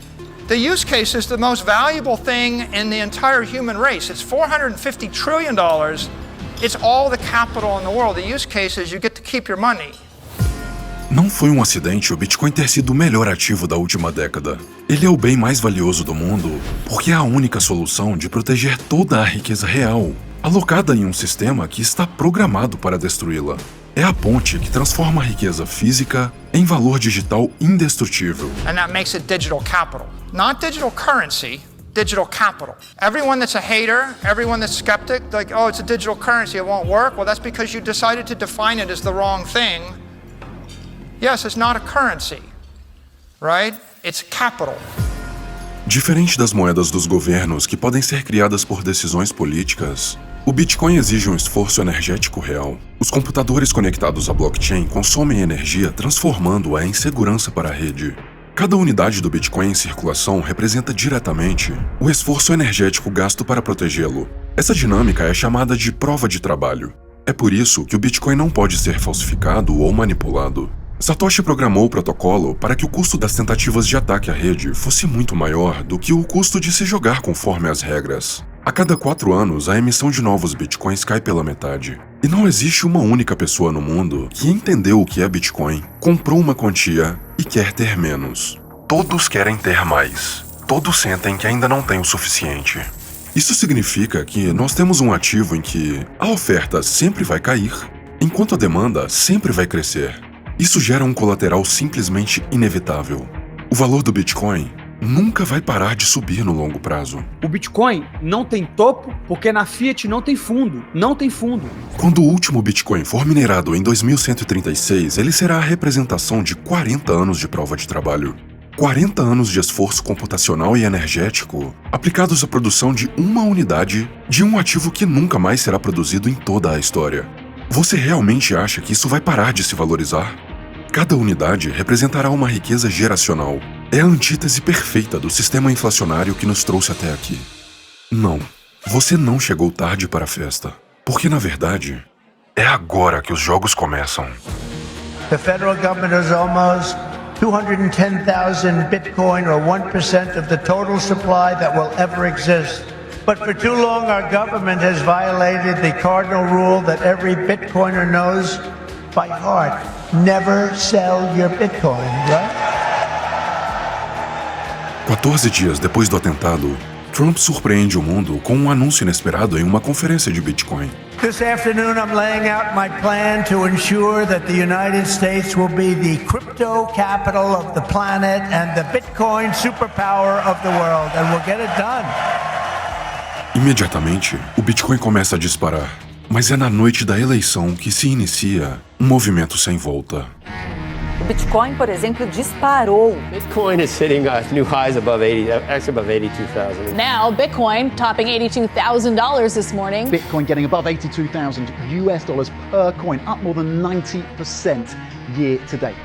The use case is the most valuable thing in the entire human race. It's $450 trillion. It's all the capital in the world. The use case is you get to keep your money. Não foi um acidente o Bitcoin ter sido o melhor ativo da última década. Ele é o bem mais valioso do mundo porque é a única solução de proteger toda a riqueza real, alocada em um sistema que está programado para destruí-la. É a ponte que transforma a riqueza física em valor digital indestrutível. And that makes it digital capital. Not digital currency, digital capital. Everyone that's a hater, everyone that's skeptic, like, oh, it's a digital currency, it won't work. Well, that's because you decided to define it as the wrong thing. Yes, it's not a currency, right? It's capital. Diferente das moedas dos governos que podem ser criadas por decisões políticas, o Bitcoin exige um esforço energético real. Os computadores conectados à blockchain consomem energia, transformando-a em segurança para a rede. Cada unidade do Bitcoin em circulação representa diretamente o esforço energético gasto para protegê-lo. Essa dinâmica é chamada de prova de trabalho. É por isso que o Bitcoin não pode ser falsificado ou manipulado. Satoshi programou o protocolo para que o custo das tentativas de ataque à rede fosse muito maior do que o custo de se jogar conforme as regras. A cada 4 anos, a emissão de novos bitcoins cai pela metade. E não existe uma única pessoa no mundo que entendeu o que é Bitcoin, comprou uma quantia e quer ter menos. Todos querem ter mais. Todos sentem que ainda não têm o suficiente. Isso significa que nós temos um ativo em que a oferta sempre vai cair, enquanto a demanda sempre vai crescer. Isso gera um colateral simplesmente inevitável. O valor do Bitcoin nunca vai parar de subir no longo prazo. O Bitcoin não tem topo porque na Fiat não tem fundo. Não tem fundo. Quando o último Bitcoin for minerado em 2136, ele será a representação de 40 anos de prova de trabalho. 40 anos de esforço computacional e energético aplicados à produção de uma unidade de um ativo que nunca mais será produzido em toda a história. Você realmente acha que isso vai parar de se valorizar? Cada unidade representará uma riqueza geracional. É a antítese perfeita do sistema inflacionário que nos trouxe até aqui. Não, você não chegou tarde para a festa. Porque, na verdade, é agora que os jogos começam. The federal government has almost 210,000 Bitcoin, or 1% of the total supply that will ever exist. But for too long, our government has violated the cardinal rule that every Bitcoiner knows by heart. Never sell your Bitcoin, right? 14 dias depois do atentado, Trump surpreende o mundo com um anúncio inesperado em uma conferência de Bitcoin. This afternoon, I'm laying out my plan to ensure that the United States will be the crypto capital of the planet and the Bitcoin superpower of the world, and we'll get it done. Imediatamente, o Bitcoin começa a disparar. Mas é na noite da eleição que se inicia um movimento sem volta. O Bitcoin, por exemplo, disparou. Bitcoin is hitting new highs above 82,000. Now, Bitcoin topping $82,000 this morning. Bitcoin getting above $82,000 per coin, up more than 90% year to date.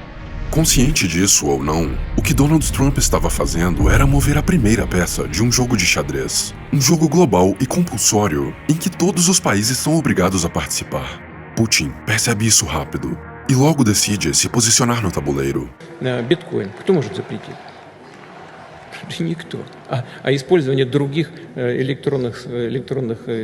Consciente disso ou não, o que Donald Trump estava fazendo era mover a primeira peça de um jogo de xadrez. Um jogo global e compulsório em que todos os países são obrigados a participar. Putin percebe isso rápido e logo decide se posicionar no tabuleiro. Биткоин кто может запретить? Никто. А использование других электронных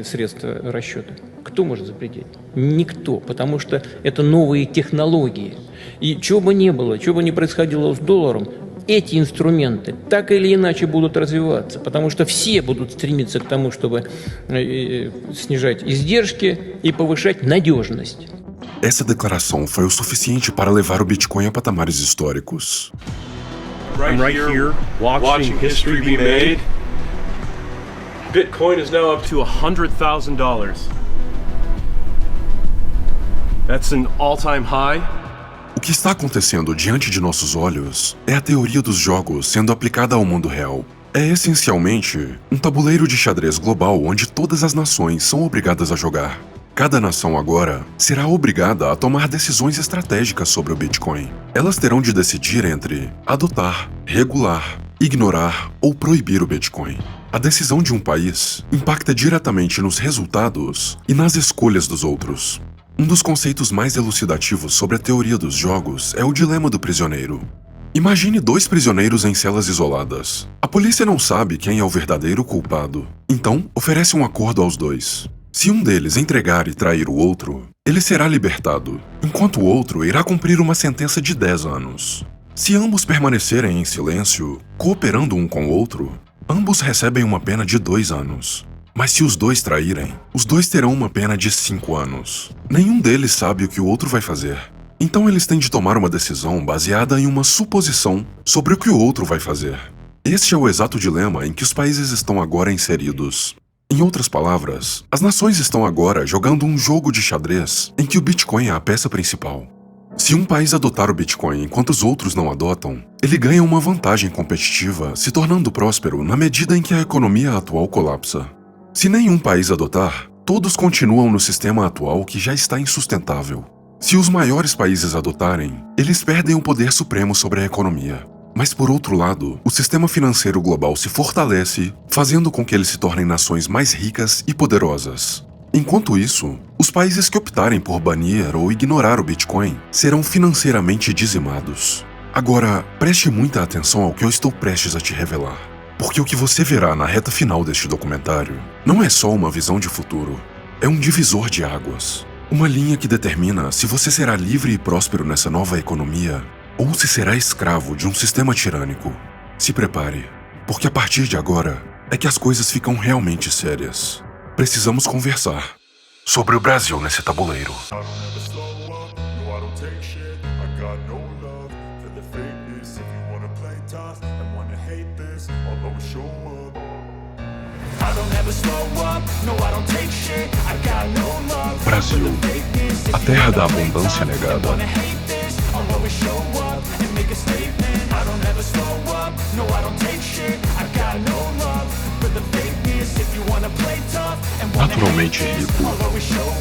средств расчета кто может запретить? Никто, потому что это новые технологии. И чего бы ни было, чего бы ни происходило с долларом, эти инструменты так или иначе будут развиваться, потому что все будут стремиться к тому, чтобы снижать издержки и повышать надежность. Essa declaração foi o suficiente para levar o Bitcoin a patamares históricos. I'm right here watching history be made. Bitcoin is now up to $100,000. That's an all-time high. O que está acontecendo diante de nossos olhos é a teoria dos jogos sendo aplicada ao mundo real. É essencialmente um tabuleiro de xadrez global onde todas as nações são obrigadas a jogar. Cada nação agora será obrigada a tomar decisões estratégicas sobre o Bitcoin. Elas terão de decidir entre adotar, regular, ignorar ou proibir o Bitcoin. A decisão de um país impacta diretamente nos resultados e nas escolhas dos outros. Um dos conceitos mais elucidativos sobre a teoria dos jogos é o dilema do prisioneiro. Imagine dois prisioneiros em celas isoladas. A polícia não sabe quem é o verdadeiro culpado, então oferece um acordo aos dois. Se um deles entregar e trair o outro, ele será libertado, enquanto o outro irá cumprir uma sentença de 10 anos. Se ambos permanecerem em silêncio, cooperando um com o outro, ambos recebem uma pena de 2 anos. Mas se os dois traírem, os dois terão uma pena de 5 anos. Nenhum deles sabe o que o outro vai fazer. Então eles têm de tomar uma decisão baseada em uma suposição sobre o que o outro vai fazer. Este é o exato dilema em que os países estão agora inseridos. Em outras palavras, as nações estão agora jogando um jogo de xadrez em que o Bitcoin é a peça principal. Se um país adotar o Bitcoin enquanto os outros não adotam, ele ganha uma vantagem competitiva, se tornando próspero na medida em que a economia atual colapsa. Se nenhum país adotar, todos continuam no sistema atual que já está insustentável. Se os maiores países adotarem, eles perdem o poder supremo sobre a economia. Mas por outro lado, o sistema financeiro global se fortalece, fazendo com que eles se tornem nações mais ricas e poderosas. Enquanto isso, os países que optarem por banir ou ignorar o Bitcoin serão financeiramente dizimados. Agora, preste muita atenção ao que eu estou prestes a te revelar, porque o que você verá na reta final deste documentário não é só uma visão de futuro, é um divisor de águas. Uma linha que determina se você será livre e próspero nessa nova economia ou se será escravo de um sistema tirânico. Se prepare, porque a partir de agora é que as coisas ficam realmente sérias. Precisamos conversar sobre o Brasil nesse tabuleiro. Brasil, a terra da abundância negada. Naturalmente rico,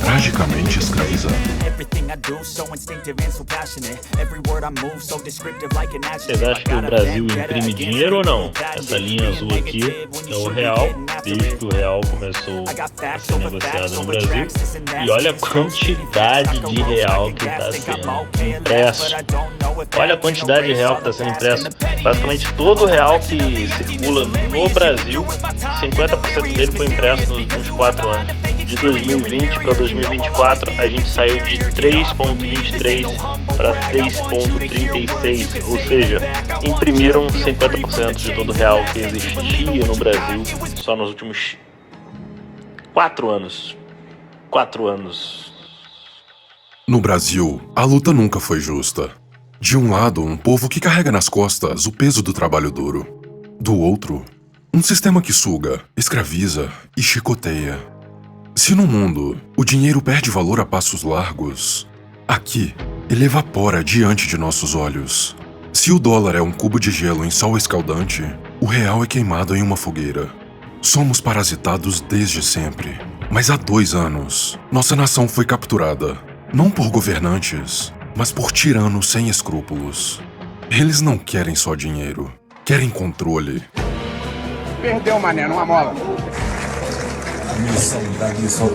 tragicamente escravizado. Vocês acham que o Brasil imprime dinheiro ou não? Essa linha azul aqui é o real, desde que o real começou a ser negociado no Brasil. E olha a quantidade de real que está sendo impresso. Olha a quantidade de real que está sendo impresso. Basicamente todo o real que circula no Brasil, 50% dele foi impresso nos últimos 4 anos. De 2020 para 2024, a gente saiu de 3,23 para 3,36, ou seja, imprimiram 50% de todo o real que existia no Brasil só nos últimos 4 anos. 4 anos. No Brasil, a luta nunca foi justa. De um lado, um povo que carrega nas costas o peso do trabalho duro. Do outro, um sistema que suga, escraviza e chicoteia. Se no mundo o dinheiro perde valor a passos largos, aqui ele evapora diante de nossos olhos. Se o dólar é um cubo de gelo em sol escaldante, o real é queimado em uma fogueira. Somos parasitados desde sempre, mas há 2 anos, nossa nação foi capturada, não por governantes, mas por tiranos sem escrúpulos. Eles não querem só dinheiro, querem controle. Perdeu, mané, numa mola. Missão.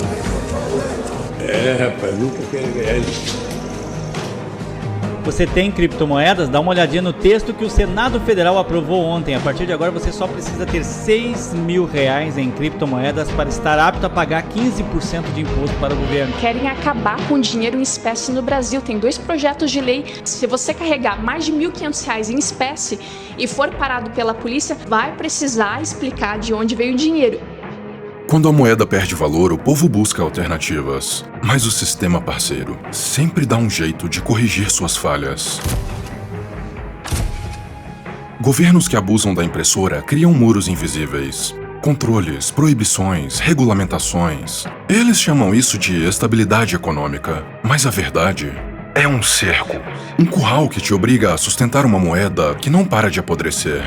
Rapaz, nunca quero ganhar isso. Você tem criptomoedas? Dá uma olhadinha no texto que o Senado Federal aprovou ontem. A partir de agora você só precisa ter R$6.000 em criptomoedas para estar apto a pagar 15% de imposto para o governo. Querem acabar com o dinheiro em espécie no Brasil. Tem 2 projetos de lei. Se você carregar mais de R$1.500 em espécie e for parado pela polícia, vai precisar explicar de onde veio o dinheiro. Quando a moeda perde valor, o povo busca alternativas. Mas o sistema parceiro sempre dá um jeito de corrigir suas falhas. Governos que abusam da impressora criam muros invisíveis. Controles, proibições, regulamentações. Eles chamam isso de estabilidade econômica. Mas a verdade é um cerco. Um curral que te obriga a sustentar uma moeda que não para de apodrecer.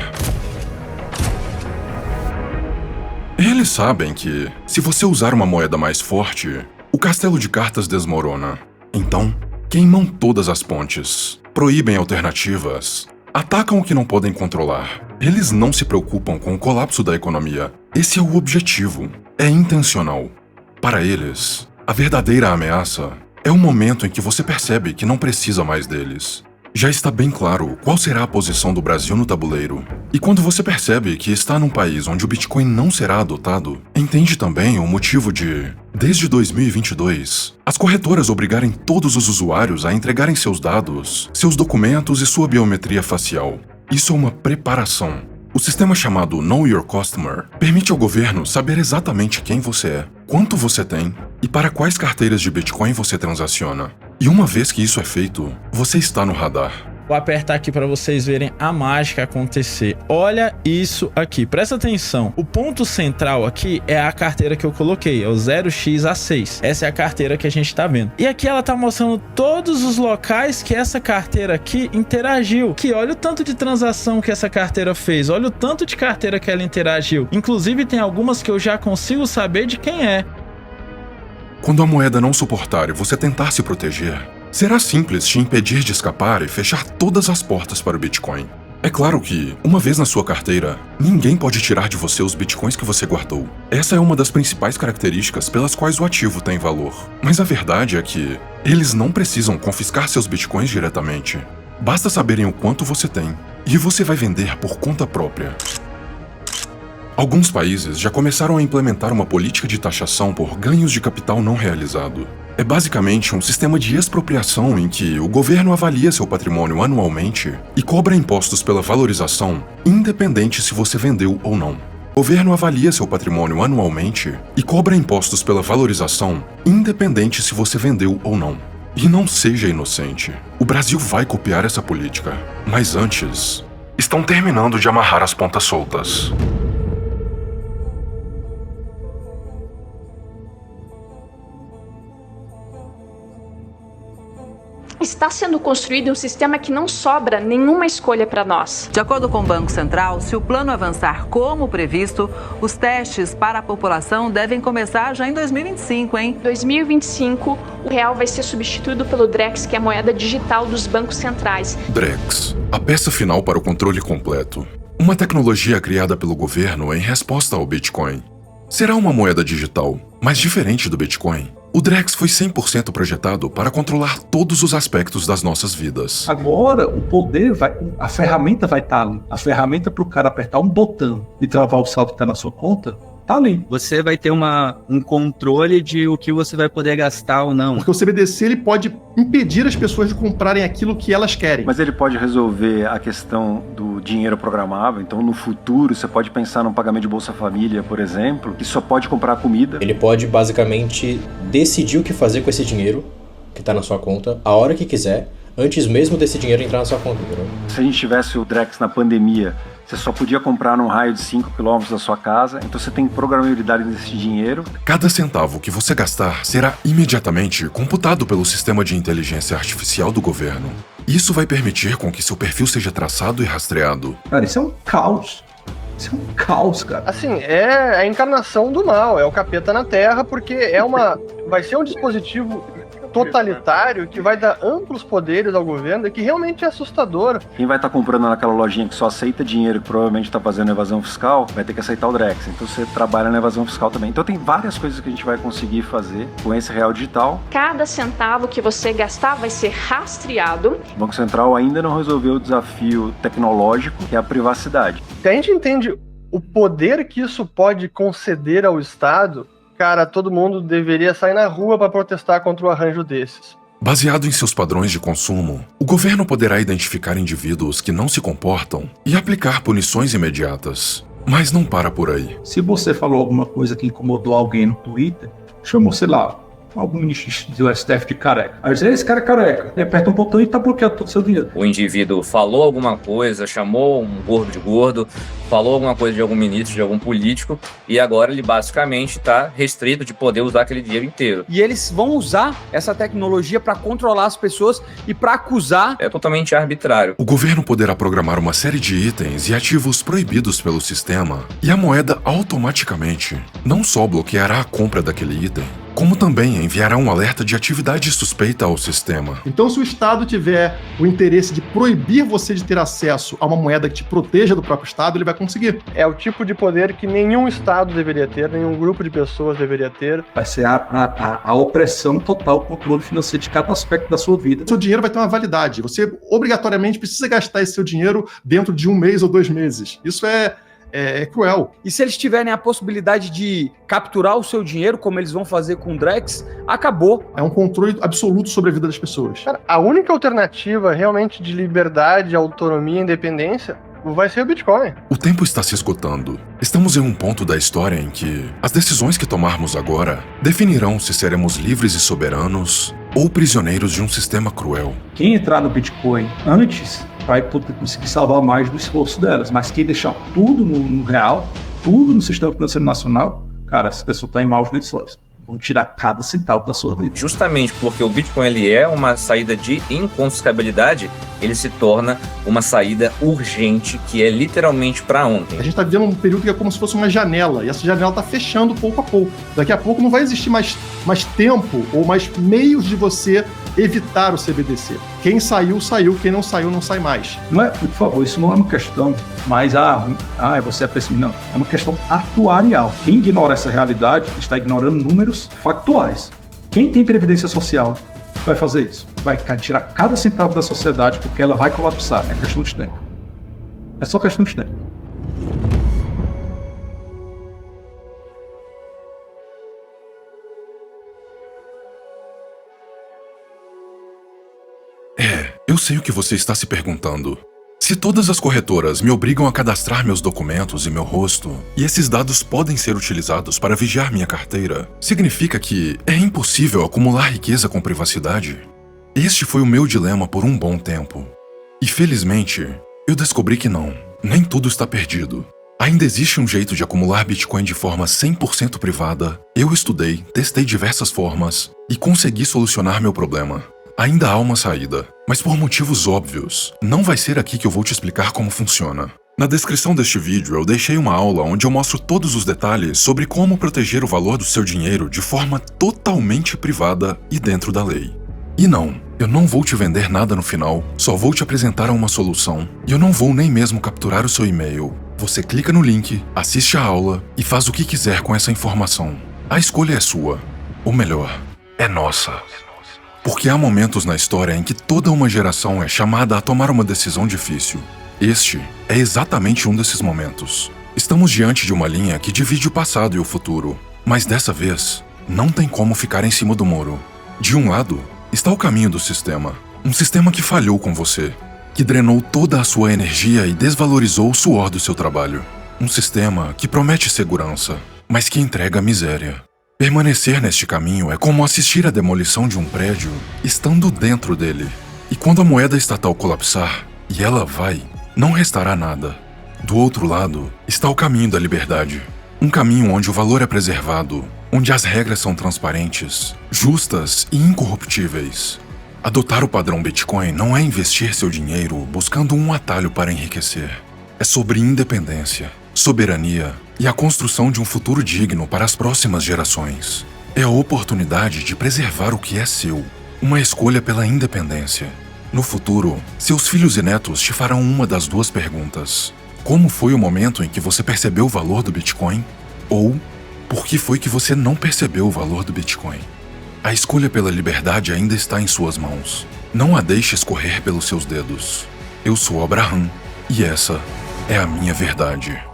Eles sabem que, se você usar uma moeda mais forte, o castelo de cartas desmorona. Então, queimam todas as pontes, proíbem alternativas, atacam o que não podem controlar. Eles não se preocupam com o colapso da economia. Esse é o objetivo. É intencional. Para eles, a verdadeira ameaça é o momento em que você percebe que não precisa mais deles. Já está bem claro qual será a posição do Brasil no tabuleiro. E quando você percebe que está num país onde o Bitcoin não será adotado, entende também o motivo de, desde 2022, as corretoras obrigarem todos os usuários a entregarem seus dados, seus documentos e sua biometria facial. Isso é uma preparação. O sistema chamado Know Your Customer permite ao governo saber exatamente quem você é, quanto você tem e para quais carteiras de Bitcoin você transaciona. E uma vez que isso é feito, você está no radar. Vou apertar aqui para vocês verem a mágica acontecer. Olha isso aqui, presta atenção. O ponto central aqui é a carteira que eu coloquei, é o 0xA6. Essa é a carteira que a gente tá vendo. E aqui ela tá mostrando todos os locais que essa carteira aqui interagiu. Que olha o tanto de transação que essa carteira fez, olha o tanto de carteira que ela interagiu. Inclusive tem algumas que eu já consigo saber de quem é. Quando a moeda não suportar e você tentar se proteger, será simples te impedir de escapar e fechar todas as portas para o Bitcoin. É claro que, uma vez na sua carteira, ninguém pode tirar de você os Bitcoins que você guardou. Essa é uma das principais características pelas quais o ativo tem valor. Mas a verdade é que eles não precisam confiscar seus Bitcoins diretamente. Basta saberem o quanto você tem, e você vai vender por conta própria. Alguns países já começaram a implementar uma política de taxação por ganhos de capital não realizado. é basicamente um sistema de expropriação em que o governo avalia seu patrimônio anualmente e cobra impostos pela valorização, independente se você vendeu ou não. O governo avalia seu patrimônio anualmente e cobra impostos pela valorização, independente se você vendeu ou não. E não seja inocente. O Brasil vai copiar essa política. Mas antes, estão terminando de amarrar as pontas soltas. Está sendo construído um sistema que não sobra nenhuma escolha para nós. De acordo com o Banco Central, se o plano avançar como previsto, os testes para a população devem começar já em 2025, hein? Em 2025, o real vai ser substituído pelo Drex, que é a moeda digital dos bancos centrais. Drex, a peça final para o controle completo. Uma tecnologia criada pelo governo em resposta ao Bitcoin. Será uma moeda digital, mas diferente do Bitcoin. O Drex foi 100% projetado para controlar todos os aspectos das nossas vidas. Agora, o poder a ferramenta vai estar ali. A ferramenta para o cara apertar um botão e travar o saldo que está na sua conta, tá ali. Você vai ter um controle de o que você vai poder gastar ou não. Porque o CBDC ele pode impedir as pessoas de comprarem aquilo que elas querem. Mas ele pode resolver a questão do dinheiro programável. Então, no futuro, você pode pensar num pagamento de Bolsa Família, por exemplo, que só pode comprar comida. Ele pode, basicamente, decidir o que fazer com esse dinheiro que está na sua conta, a hora que quiser, antes mesmo desse dinheiro entrar na sua conta. Entendeu? Se a gente tivesse o Drex na pandemia, você só podia comprar num raio de 5 km da sua casa, então você tem programabilidade desse dinheiro. Cada centavo que você gastar será imediatamente computado pelo sistema de inteligência artificial do governo. Isso vai permitir com que seu perfil seja traçado e rastreado. Cara, isso é um caos. Isso é um caos, cara. Assim, é a encarnação do mal, é o capeta na Terra, porque vai ser um dispositivo totalitário que vai dar amplos poderes ao governo e que realmente é assustador. Quem vai estar comprando naquela lojinha que só aceita dinheiro, que provavelmente está fazendo evasão fiscal, vai ter que aceitar o Drex. Então você trabalha na evasão fiscal também. Então tem várias coisas que a gente vai conseguir fazer com esse real digital. Cada centavo que você gastar vai ser rastreado. O Banco Central ainda não resolveu o desafio tecnológico, que é a privacidade. Se a gente entende o poder que isso pode conceder ao Estado, cara, todo mundo deveria sair na rua para protestar contra o arranjo desses. Baseado em seus padrões de consumo, o governo poderá identificar indivíduos que não se comportam e aplicar punições imediatas. Mas não para por aí. Se você falou alguma coisa que incomodou alguém no Twitter, chamou, sei lá, algum ministro do STF de careca. Aí diz, esse cara é careca. Ele aperta um botão e tá bloqueado todo o seu dinheiro. O indivíduo falou alguma coisa, chamou um gordo de gordo, falou alguma coisa de algum ministro, de algum político, e agora ele basicamente está restrito de poder usar aquele dinheiro inteiro. E eles vão usar essa tecnologia para controlar as pessoas e para acusar. É totalmente arbitrário. O governo poderá programar uma série de itens e ativos proibidos pelo sistema, e a moeda automaticamente não só bloqueará a compra daquele item, como também enviará um alerta de atividade suspeita ao sistema. Então, se o Estado tiver o interesse de proibir você de ter acesso a uma moeda que te proteja do próprio Estado, ele vai conseguir. É o tipo de poder que nenhum Estado deveria ter, nenhum grupo de pessoas deveria ter. Vai ser a opressão total, o controle financeiro de cada aspecto da sua vida. Seu dinheiro vai ter uma validade. Você obrigatoriamente precisa gastar esse seu dinheiro dentro de 1 mês ou 2 meses. Isso é cruel. E se eles tiverem a possibilidade de capturar o seu dinheiro, como eles vão fazer com o Drex, acabou. É um controle absoluto sobre a vida das pessoas. Cara, a única alternativa realmente de liberdade, autonomia e independência vai ser o Bitcoin. O tempo está se esgotando. Estamos em um ponto da história em que as decisões que tomarmos agora definirão se seremos livres e soberanos ou prisioneiros de um sistema cruel. Quem entrar no Bitcoin antes vai poder conseguir salvar mais do esforço delas, mas quem deixar tudo no real, tudo no sistema financeiro nacional, cara, essa pessoa está em maus lençóis. Vão tirar cada centavo da sua vida. Justamente porque o Bitcoin ele é uma saída de inconfiscabilidade, ele se torna uma saída urgente, que é literalmente para ontem. A gente está vivendo um período que é como se fosse uma janela, e essa janela está fechando pouco a pouco. Daqui a pouco não vai existir mais tempo ou mais meios de você evitar o CBDC. Quem saiu, saiu. Quem não saiu, não sai mais. Não é, por favor, isso não é uma questão mais, você é pessimista. Não, é uma questão atuarial. Quem ignora essa realidade está ignorando números factuais. Quem tem previdência social vai fazer isso. Vai tirar cada centavo da sociedade porque ela vai colapsar. É questão de tempo. É só questão de tempo. Eu sei o que você está se perguntando. Se todas as corretoras me obrigam a cadastrar meus documentos e meu rosto, e esses dados podem ser utilizados para vigiar minha carteira, significa que é impossível acumular riqueza com privacidade? Este foi o meu dilema por um bom tempo. E felizmente, eu descobri que não. Nem tudo está perdido. Ainda existe um jeito de acumular Bitcoin de forma 100% privada. Eu estudei, testei diversas formas e consegui solucionar meu problema. Ainda há uma saída, mas por motivos óbvios, não vai ser aqui que eu vou te explicar como funciona. Na descrição deste vídeo eu deixei uma aula onde eu mostro todos os detalhes sobre como proteger o valor do seu dinheiro de forma totalmente privada e dentro da lei. E não, eu não vou te vender nada no final, só vou te apresentar uma solução e eu não vou nem mesmo capturar o seu e-mail. Você clica no link, assiste a aula e faz o que quiser com essa informação. A escolha é sua, ou melhor, é nossa. Porque há momentos na história em que toda uma geração é chamada a tomar uma decisão difícil. Este é exatamente um desses momentos. Estamos diante de uma linha que divide o passado e o futuro, mas dessa vez, não tem como ficar em cima do muro. De um lado, está o caminho do sistema, um sistema que falhou com você, que drenou toda a sua energia e desvalorizou o suor do seu trabalho. Um sistema que promete segurança, mas que entrega miséria. Permanecer neste caminho é como assistir à demolição de um prédio estando dentro dele. E quando a moeda estatal colapsar, e ela vai, não restará nada. Do outro lado está o caminho da liberdade. Um caminho onde o valor é preservado, onde as regras são transparentes, justas e incorruptíveis. Adotar o padrão Bitcoin não é investir seu dinheiro buscando um atalho para enriquecer. É sobre independência, soberania e a construção de um futuro digno para as próximas gerações. É a oportunidade de preservar o que é seu, uma escolha pela independência. No futuro, seus filhos e netos te farão uma das duas perguntas. Como foi o momento em que você percebeu o valor do Bitcoin? Ou, por que foi que você não percebeu o valor do Bitcoin? A escolha pela liberdade ainda está em suas mãos. Não a deixe escorrer pelos seus dedos. Eu sou Abraham, e essa é a minha verdade.